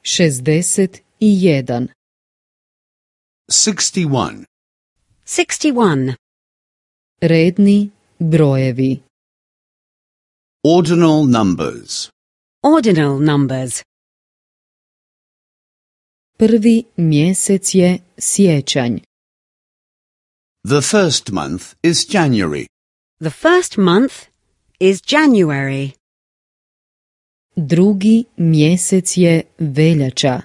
61. 61. 61. Redni brojevi. Ordinal numbers. Ordinal numbers. Prvi mjesec je siječanj. The first month is January. The first month is January. Drugi mjesec je veljača.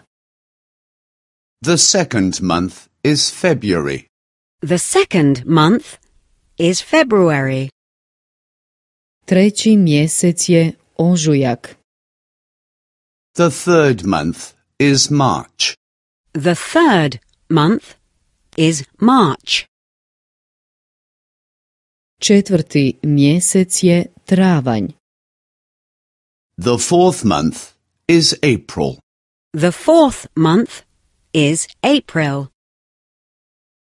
The second month is February. The second month is February. Treći mjesec je ožujak. The third month is March. The third month is March. Četvrti mjesec je travanj. The fourth month is April. The fourth month is April.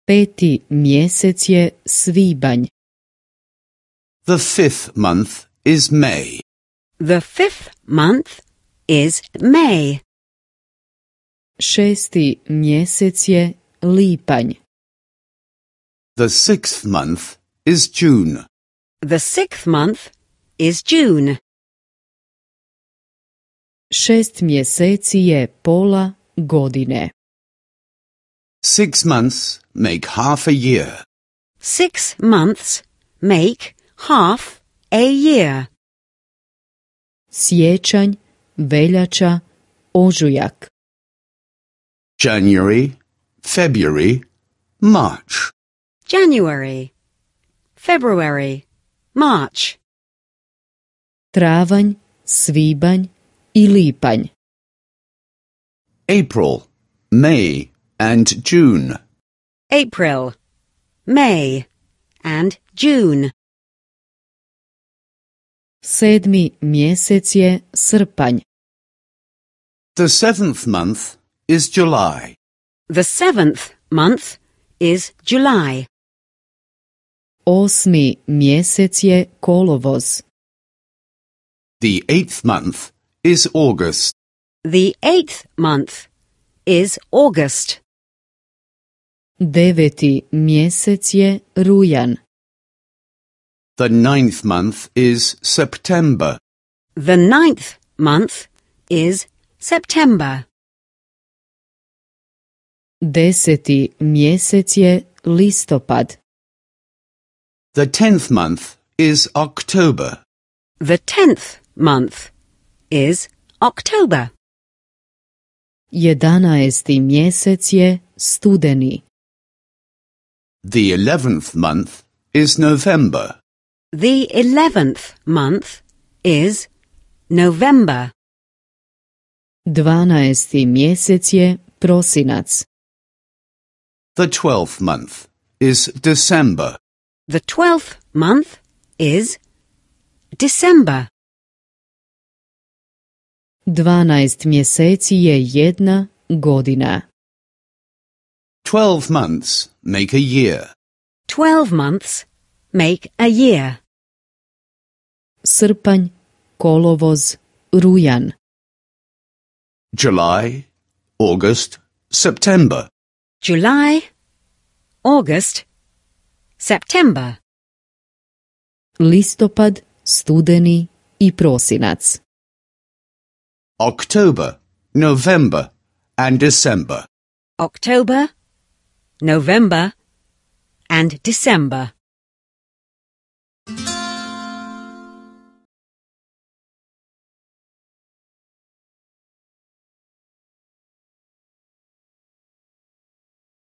Peti mjesec je svibanj. The fifth month is May. The fifth month is May. Šesti mjesec je lipanj. The sixth month is June. The sixth month is June. 6 mjeseci je pola godine. 6 months make half a year. 6 months make half a year. Siječanj, veljača, ožujak. January, February, March. January, February, March. Travanj, svibanj i lipanj. April, May, and June. April, May, and June. 7. mjesec je srpanj. The seventh month is July. The seventh month is July. 8. mjesec je kolovoz. The eighth month is August. The eighth month is August. 9. mjesec je rujan. The ninth month is September. The ninth month is September. 10. mjesec je listopad. The tenth month is October. The 10th month is October. 11. mjesec je studeni. The 11th month is November. The 11th month is November. 12. mjesec je prosinac. The 12th month is December. The 12th month is December. 12 mjeseci je jedna godina. 12 months make a year. 12 months make a year. Srpanj, kolovoz, rujan. July, August, September. July, August, September. Listopad, studeni i prosinac. October, November, and December. October, November, and December.